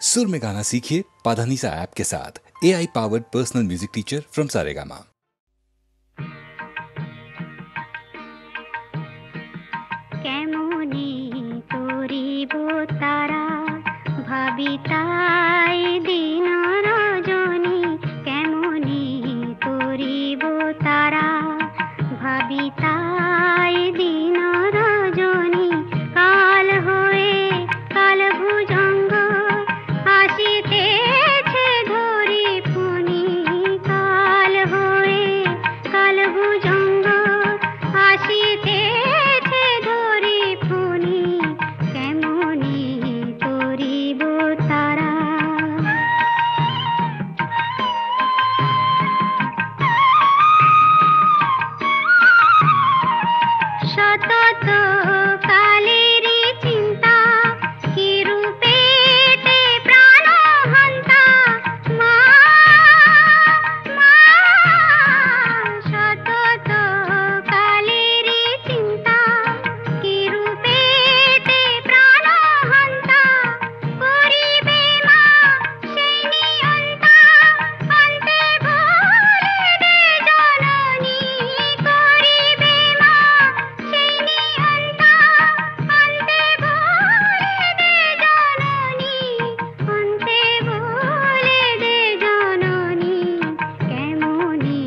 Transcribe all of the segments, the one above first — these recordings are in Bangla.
सुर में गाना सीखिए पाधानीसा ऐप के साथ। AI powered personal music teacher from Saregama. কেমনি করিব তারা ভাবি তাই দিন রজনী, কেমনি করিব তারা ভাবি তাই দিন রজনী। কাল হয়ে কাল ভুজঙ্গ আসিতেছে ধরি ফণি, কাল হয়ে কাল ভুজঙ্গ আসিতেছে ধরি ফণি, কেমনি করিব তারা। সতত কালেরই চিন্তা কি রূপেতে প্রাণ হন্তা, মা মা সতত কালেরই চিন্তা কি রূপেতে প্রাণ হন্তা, করিবে মা সেই নিয়ন্তা অন্তে ভুলে দে জননী, করিবে মা সেই নিয়ন্তা অন্তে ভুলে দে জননী, অন্তে ভুলে দে জননী, কেমনি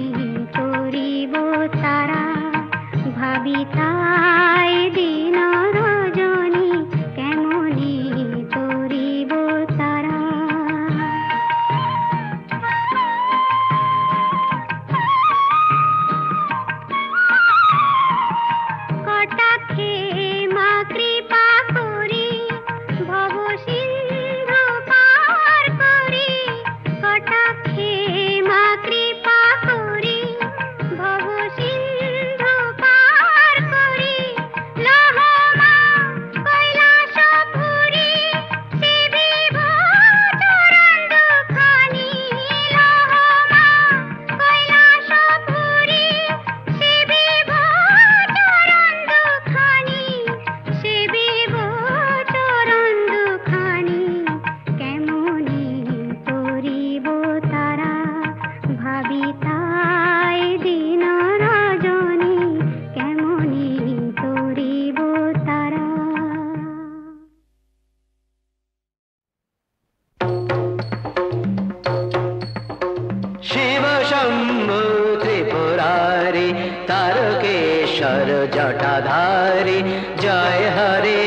করিব তারা ভাবি তাই দিন রজনী, কেমনি করিব তারা। কটাক্ষে মা কৃপা করি ভব সিন্ধু পার করি, কটাক্ষে মা কৃপা করি ভব সিন্ধু পার করি, লহ মা কৈলাস পুরী সেবিব চরণ দুখানি, লহ মা কৈলাস পুরী সেবিব চরণ দুখানি, সেবিব চরণ দুখানি, কেমনি করিব তারা ভাবি তাই দিন রজনী, কেমনি করিব তারা। শিব শম্ভু ত্রিপুরারি তারকেশ্বর জটাধারী, জয় হরে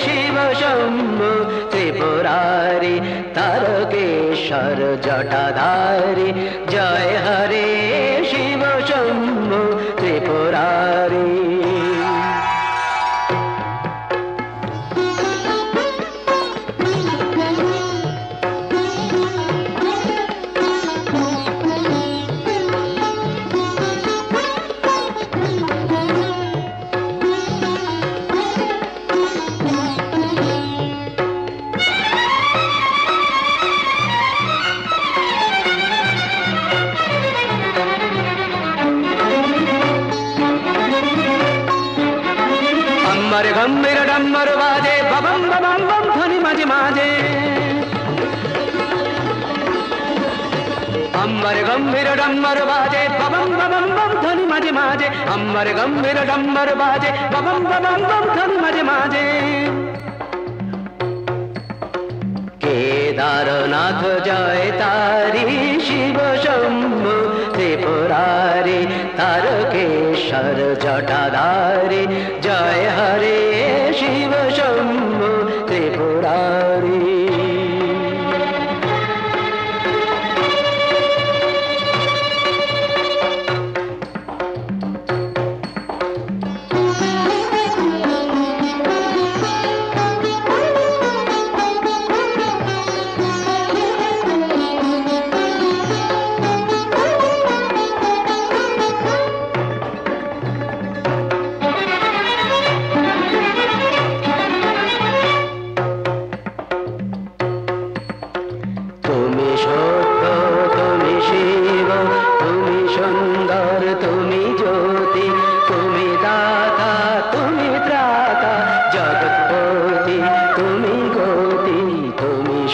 শিব শম্ভু ত্রিপুরারি তারকেশ্বর জটাধারী, জয় হরে শিব শম্ভু ত্রিপুরারি। अम्बर गंभीर डम्बर बाजे बबम बबम बम ध्वनि माजे माजे, अम्बर गंभीर डम्बर बाजे बबम बबम बम ध्वनि माजे माजे, अम्बर गंभीर डम्बर बाजे बबम बबम बम ध्वनि माजे माजे। केदारनाथ जय तारी शिव शंभु त्रिपुरारी तारकेश्वर जटाधारी, जय हरे शिव शंभु त्रिपुरारी।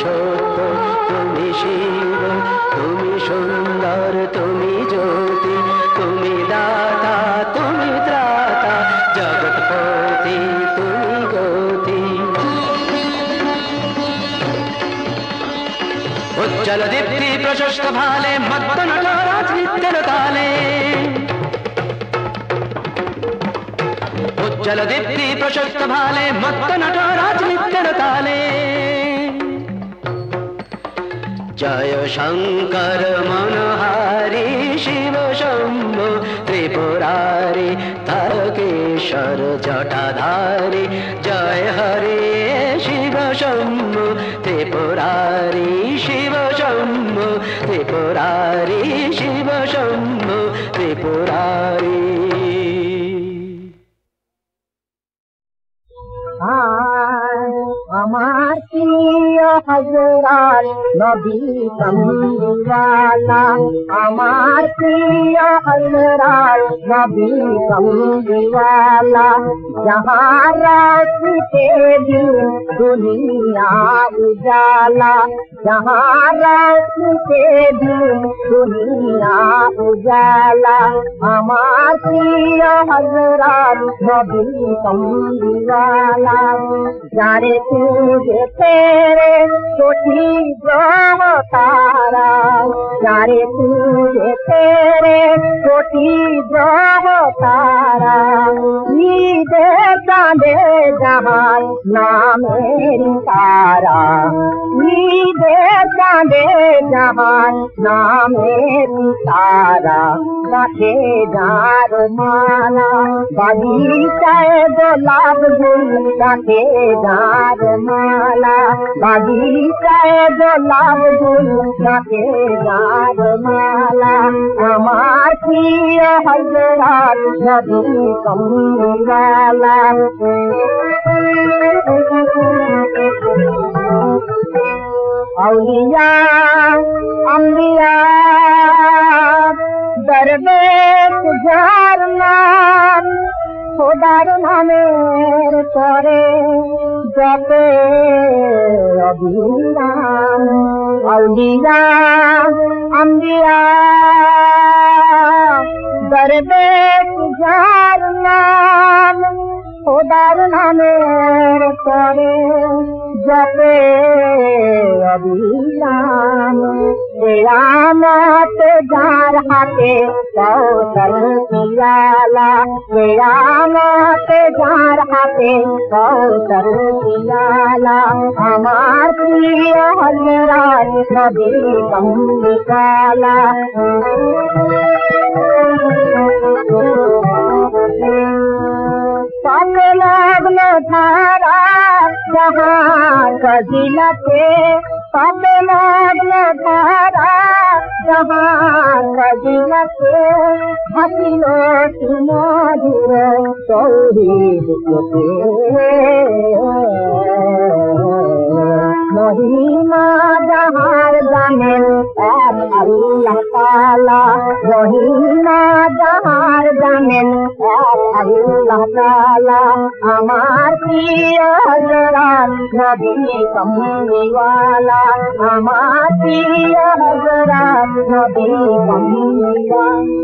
সত্য শিব তুমি সুন্দর তুমি জ্যোতি তুমি দাতা তুমি ত্রাতা জগৎপতি তুমি গতি উজ্জ্বল দীপ্তি প্রশস্ত ভালে মত্ত নটরাজ নৃত্যের তালে উজ্জ্বল দীপ্তি প্রশস্ত ভালে মত্ত নটরাজ নৃত্যের তালে জয় শঙ্কর মনোহারি শিব শম্ভু ত্রিপুরারি তারকেশ্বর জটাধারী জয় হরে শিব শম্ভু ত্রিপুরারি শিব শম্ভু ত্রিপুরারি শিব শম্ভু ত্রিপুরারি আমার প্রিয় হযরত নবী কমলিওয়ালা আমার প্রিয় হযরত নবী কমলিওয়ালা जहाँ रास्ते दिन दुनिया उजाला जहाँ रास्ते दिन दुनिया उजाला আমার প্রিয় হযরত নবী কমলিওয়ালা जाने तुझे तेरे कोटि ग्रह तारा जाने तुझे तेरे कोटि ग्रह तारा ईदे चांदे जहाँ नामेरी तारा ईदे चांदे जहाँ नामेरी तारा लाखे जार माला बगीचाए गुलाब गुल लाखे जार माला बगीचाए गुलाब गुल लाखे जार माला আমার প্রিয় হযরত নবী কমলিওয়ালা औलिया अंबिया दरवेश जार नाम খোদার নামের পরে জপে অবিরাম আউলিয়া আম্বিয়া দরবেশ যার নাম খোদার নামের পরে জপে অবিরাম কিয়ামত যার হাতে কৌশল পিয়ালা কিয়ামত যার হাতে কৌশল পিয়ালা আমার প্রিয় হযরত নবী কমলিওয়ালা लग्न धारा जहाँ कजिलते सब लग्न धारा जहाँ कजिलते हसिलो सुमधुर सौरीर महिमा जहाँ जानेन এক আল্লাহ তাআলা महिमा जहाँ जानेन এক আল্লাহ তাআলা আমার প্রিয় হযরত নবী কমলিওয়ালা আমার প্রিয় হযরত নবী কমলিওয়ালা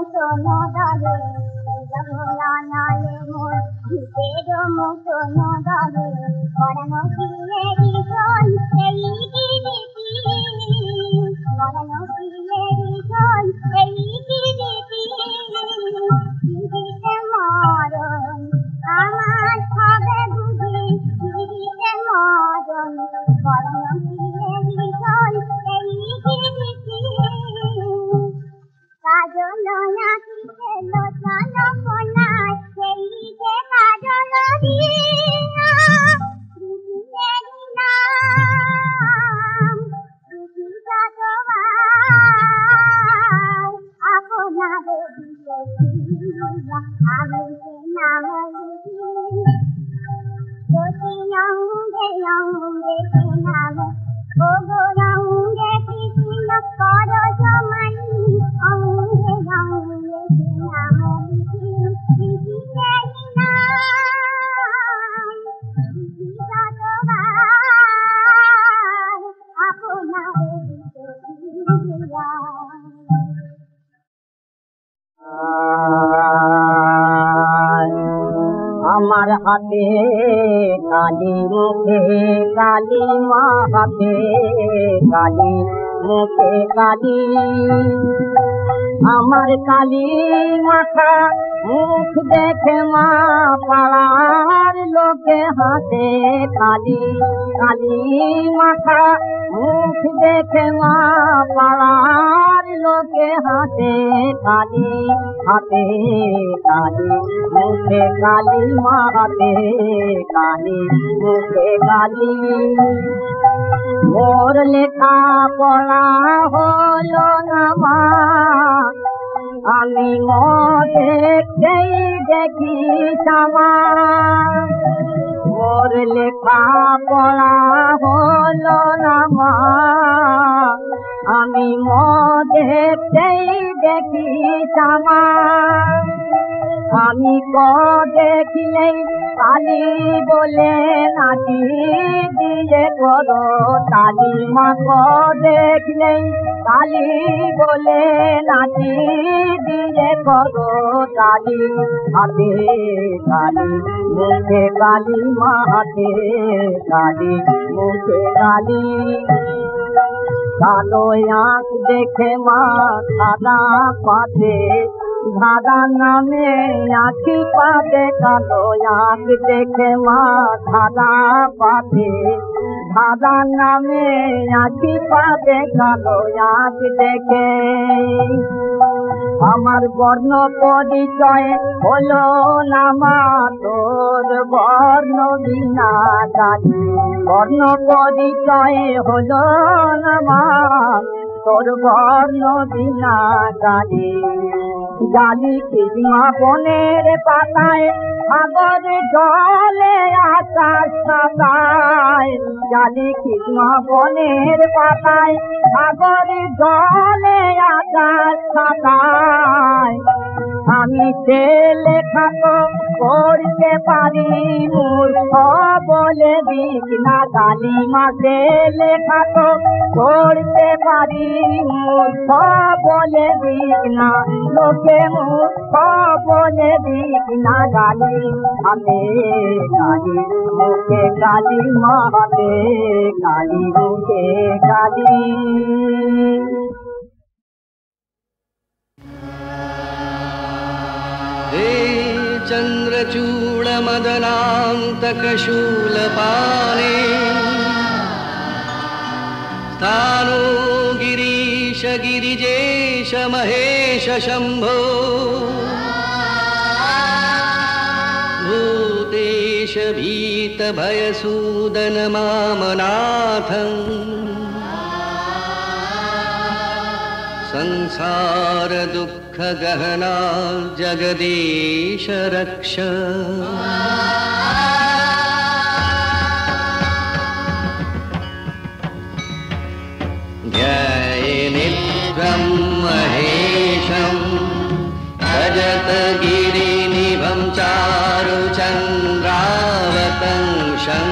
মতন দলে জগলানালে মোর ভিতের মতন দলে পরানো কিলেরি জল এই দিদিটি পরানো কিলেরি জল এই দিদিটি দিদিতে মরণ আমার হবে বুঝি দিদিতে মরণ পরানো কিলেরি জল এই দিদিটি কাজল নাকি খেলো চলো কোনায় সেই যে কাজল দিনা দিদির নাম দিদি ভগবান আপনারে দিয়েছি আমি সে নাম লিখি দোষী অঙ্গে অঙ্গে সে নাম ও গো রঙ্গে কৃষ্ণ কর সমানি অঙ্গে অঙ্গে সে নাম লিখি দিদির নাম দিদি ভগবান আপনারে দিয়েছি আমার হাতে কালি মুখে কালি মা হাতে কালি মুখে কালি আমার কালি মাথা মুখ দেখে মা পাড়ার লোকে হাতে কালি কালি মাথা মুখ দেখে মা পাড়ার লোকে হাতে কালি হাতে কালি মুখে কালি মা হাতে কালি মুখে কালি মোর লেখা পড়া হলো না মা আমি দেখতেই দেখি সামা মোর লেখা পড়া হলো না মা আমি দেখতেই দেখি সামা আমি দেখলেই কালি বলে নাচি দিয়ে করো তালি মা দেখলেই কালি বলে নাচি দিয়ে করো তালি হাতে কালি মুখে কালি মা হাতে কালি মুখে কালি কালো আঁখ দেখে মা সাদা পাতে ধাঁধা নামে আঁখি পাতে কালো আঁখ দেখে মা ধাঁধা পাতে ধাঁধা নামে আঁখি পাতে কালো আঁখ দেখে আমার বর্ণ পরিচয় হলো না মা তোর বর্ণ বিনা কালি বর্ণ পরিচয় হলো না মা তোর বর্ণ বিনা কালি জালি কিসমা বনের পাতায় সাগর জলে আকাশ সাতায় জালি কিসমা বনের পাতায় সাগর জলে আকাশ সাতায় আমি সে লেখা তো পড়তে পারি মূর্খ বলে দিক না কালি মাসে লেখা তো পড়তে পারি মূর্খ বলে দিক না লোকে মূর্খ বলে দিক না কালি হাতে কালি মুখে কালি মা হাতে কালি মুখে কালি हे चन्द्रचूडमदनान्तकशूलपाणे स्थानो गिरीश गिरिजेश महेश शम्भो भूतेश भीतभयसूदन मामनाथम् संसार दुःख गहना जगदीश रक्ष ध्याये नित्यं महेशं भजत गिरिनिभं चारुचन्द्रावतंशं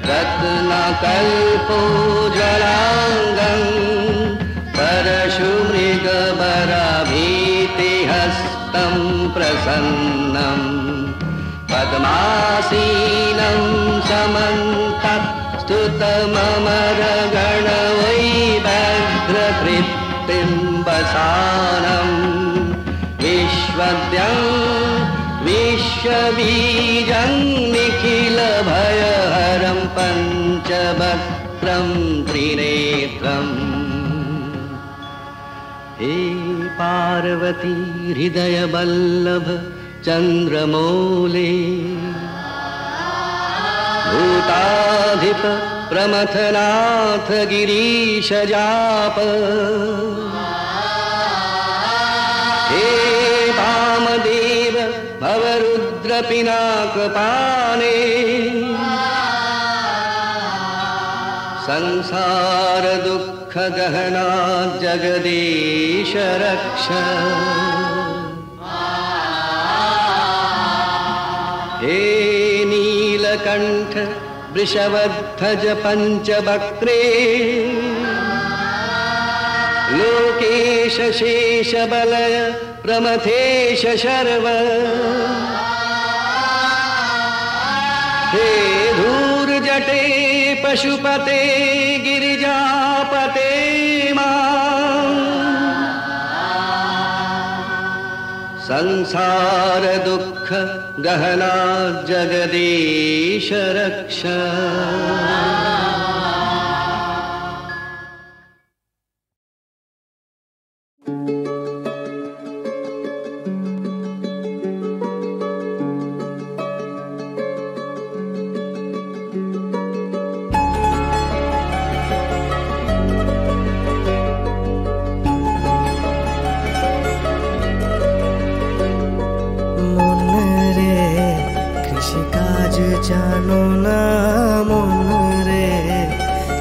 रत्नकल्पोज्ज्वलाङ्गं परशुमृगबराभीत तं प्रसन्नं पद्मासीनं समन्तस्तुतममरगणवैव्यघ्रकृत्तिं वसानं विश्वद्यं विश्वबीजं निखिलभयहरं पञ्चवक्त्रं त्रिनेत्रम् हे पार्वती हृदयवल्लभ चन्द्रमौले भूताधिप प्रमथनाथ गिरीशजाप हे वामदेव भवरुद्रपिनाकपाणे संसार दुःख गहना जगदीश रक्ष हे नीलकंठ वृषभध्वज पंचवक्त्रे लोकेश शेष बलय प्रमथेश शर्व हे धूर्जटे पशुपते गिरिजापते संसार दुःख गहना जगदीश रक्ष জানো না মন রে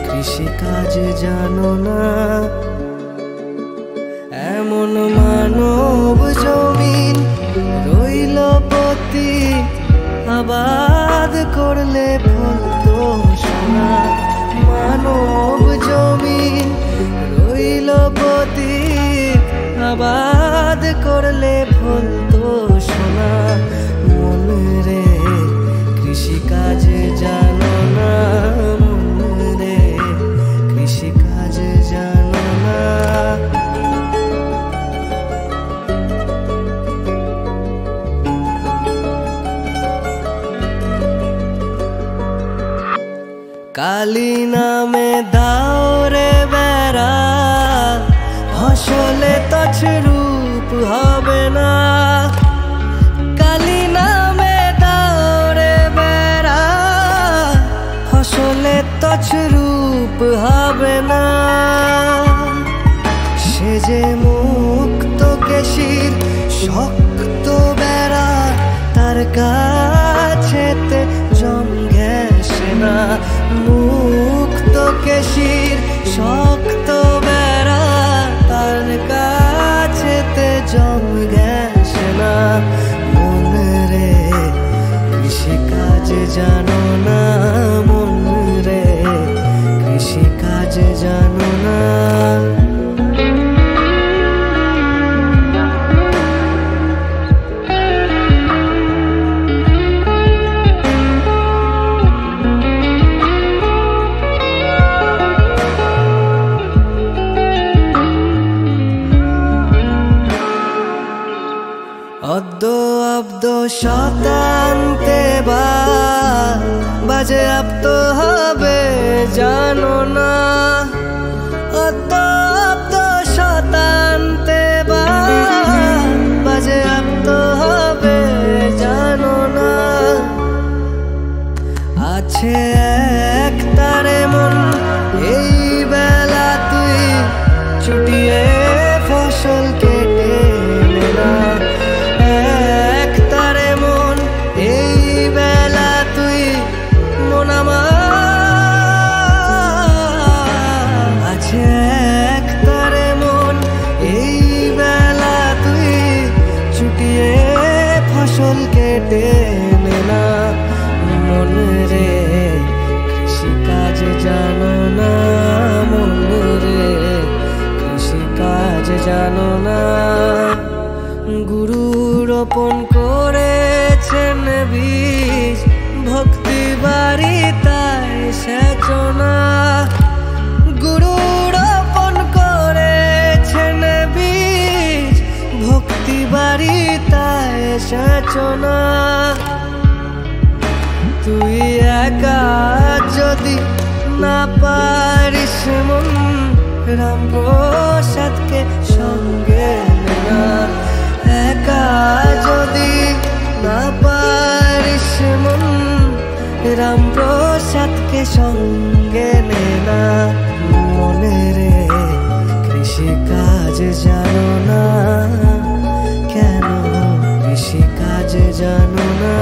কৃষিকাজ জানো না এমন মানব জমিন রইল পতি আবাদ করলে ফলতো সোনা মানব জমিন রইল পতি আবাদ করলে ফলতো সোনা মন রে কৃষিকাজ জানো না মন রে কৃষিকাজ জানো না কালী নামে দাও রে বেড়া ফসলে তছরূপ হবে না কালী নামে দাও রে বেড়া ফসলে তছরূপ হবে না সে যে মুক্ত কেশির শক্ত বেড়া তার কাছেতে জম ঘেঁষে না মুক্ত কেশির শক্ত বেড়া তার কাছেতে জম ঘেঁষে না মন রে কৃষিকাজ জানো না মন রে কৃষিকাজ জানো না অদ্য অব্দ শতান্তে বাজে আপ্ত হবে জানো না অদ্য অব্দ শতান্তে বাজে আপ্ত হবে জানো না আছে এক তারে মন এই বেলা তুই চুটিয়ে ফসল কেটে না এক তারে মন এই বেলা তুই মন আমার আছে এক তারে মন এই বেলা তুই চুটিয়ে ফসল কেটে না মন রে কৃষিকাজ জানো না মন রে কৃষিকাজ জানো না গুরু রোপণ করেছেন বীজ ভক্তি বাড়িতায় সেচনা গুরু রোপণ করেছেন বীজ ভক্তি বাড়িতায় সেচনা তুই একা যদি না পারিস মন রামপ্রসাদকে সঙ্গে না একা যদি না পারিস মন রামপ্রসাদকে সঙ্গে নে না মনে রে কৃষিকাজ জানো না কেন কৃষিকাজ জানো না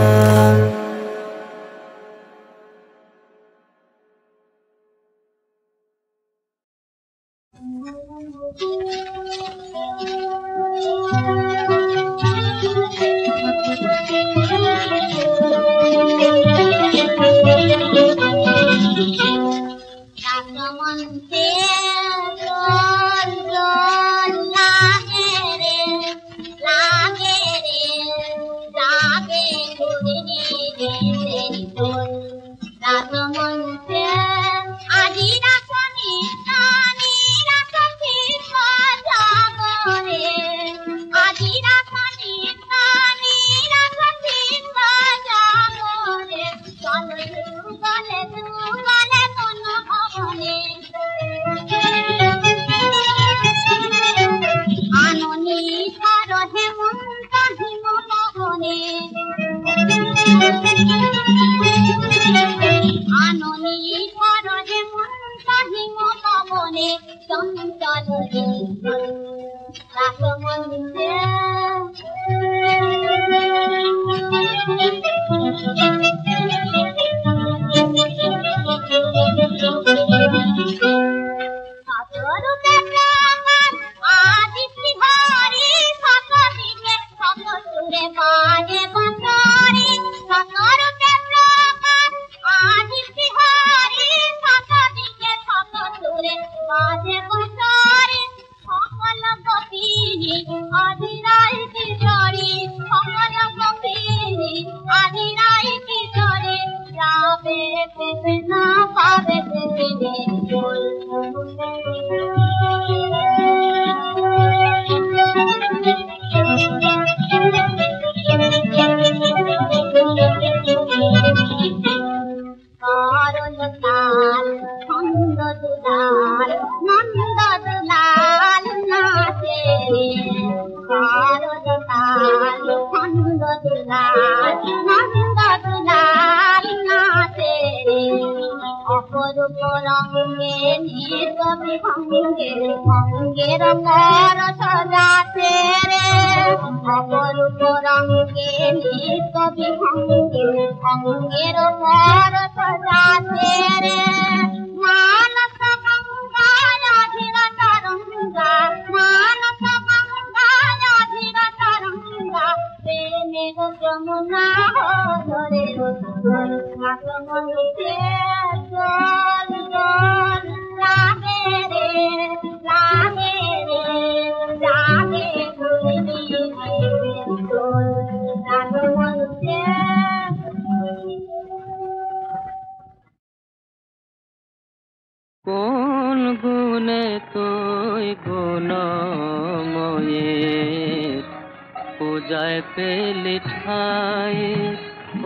কোন গুণে তুই গুণময়ের পূজায় পেলি ঠাই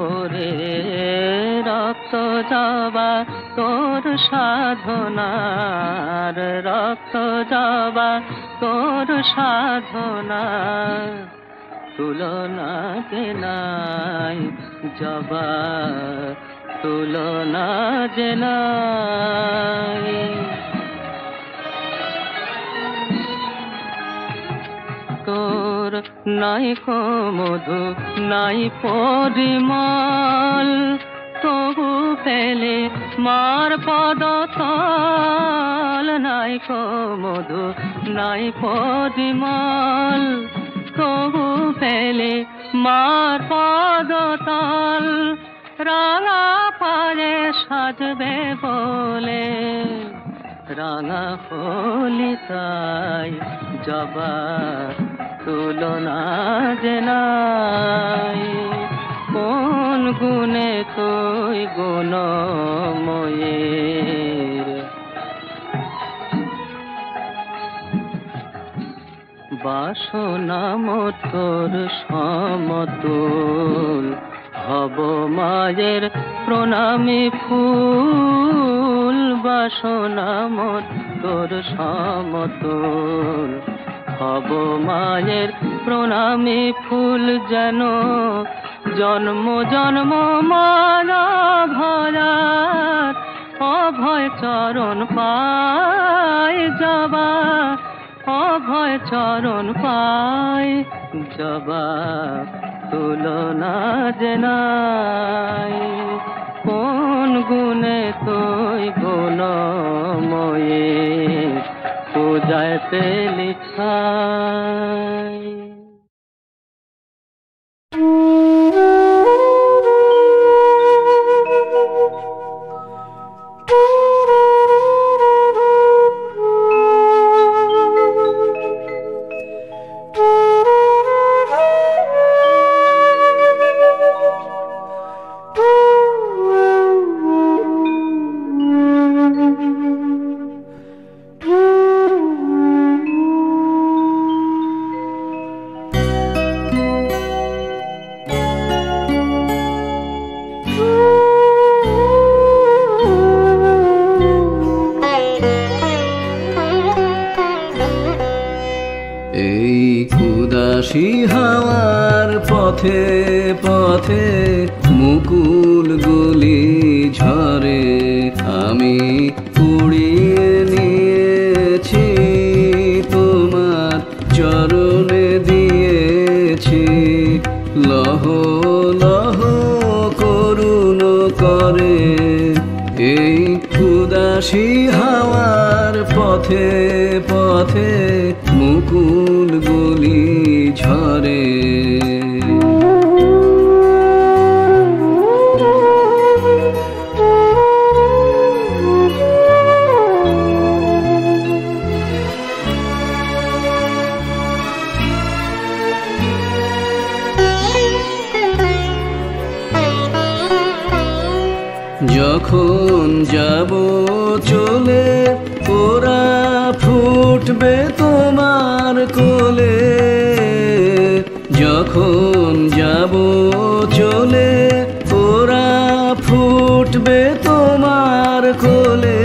ওরে রক্ত যাবা তোর সাধনার রক্ত যাবা তোর সাধনার তুলনা যে নাই যাবা তুলনা যে নাই তোর নাই কো মধু নাই পরিমল তবু পেলে মার পদতল নাই কো মধু নাই পরিমল তবু পেলে মার পদতল রাঙা পায়ে সাজবে বলে রাঙা হলি তাই জবা তুলনা যে নাই, কোন গুণে তুই গুণময়ীর। বাসনা মোর সমতুল, হব মায়ের প্রণামী ফুল। বাসনা মোর সমতুল, হব মায়ের প্রণামী ফুল। যেন জন্ম জন্ম মানা ভরার অভয় চরণ পায় যাবা, অভয় চরণ পায় যাবা। তুলনা যে নাই, কোন গুণে তুই গুণময়ী, পূজায় পেলি ছাই। উদাসী হাওয়ার পথে পথে মুকুল গুলি ঝরে, আমি উড়িয়ে নিয়েছি তোমার চরণে দিয়েছি। লহ লহ করুণ করে এই উদাসী হাওয়ার পথে পথে মুকুল গুলি ঝরে। যখন যাব চলে ওরা ফুটবে তোমার কোলে। যখন যাব চলে ওরা ফুটবে তোমার কোলে।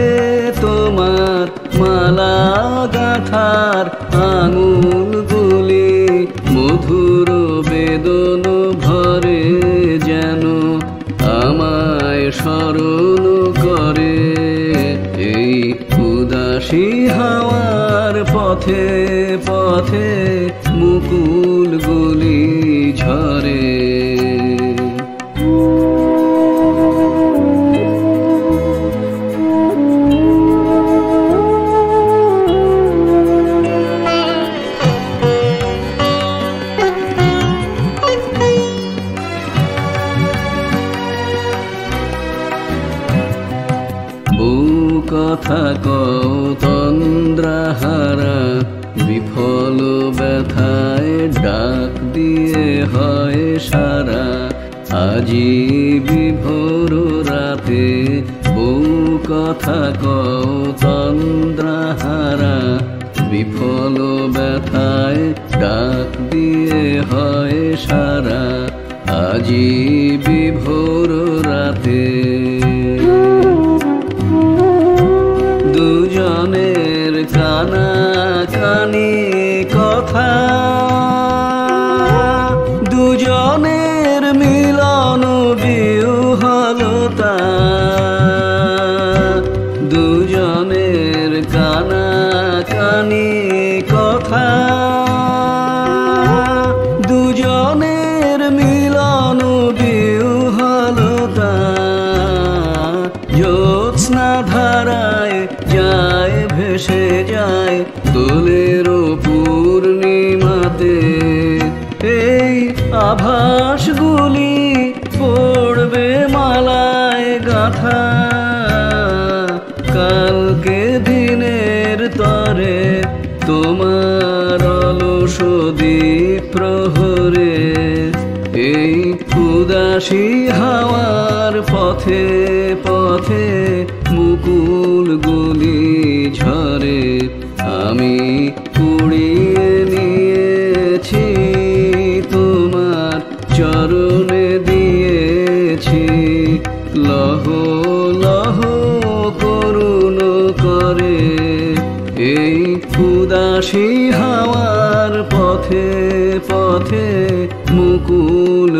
তোমার মালা গাঁথার আঙুল গুলি মধুর বেদন ভরে, যেন আমায় স্মরণ করে। এই উদাসী হাওয়ার পথে পথে মুকুল গুলি ঝরে। কথা কও তন্দ্রাহারা, বিফল ব্যথায় ডাক দিয়ে হয় সারা। আজি বিভোর রাতে বউ কথা কও তন্দ্রাহারা, বিফল ব্যথায় ডাক দিয়ে হয় সারা। আজি বিভোর রাতে দুজনের কানা কানি কথা, দুজনের মিলন বিহ্বলতা। দুজনের কানা কানি কথা, দুজনের মিলন বিহ্বলতা। জ্যোৎস্না ধারায় যায় ভেসে যায় দোলের পূর্ণিমাতে। এই আভাসগুলি পড়বে মালায় গাঁথা, কালকে দিনের তরে তোমার অলস দিন ঝরে এই উদাসী হাওয়ার পথে পথে মুকুলগুলি ঝরে আমি কুড়িয়ে নিয়েছি তোমার চরণে দিয়েছি লহ লহ করুণ করে এই উদাসী হাওয়ার পথে পথে মুকুল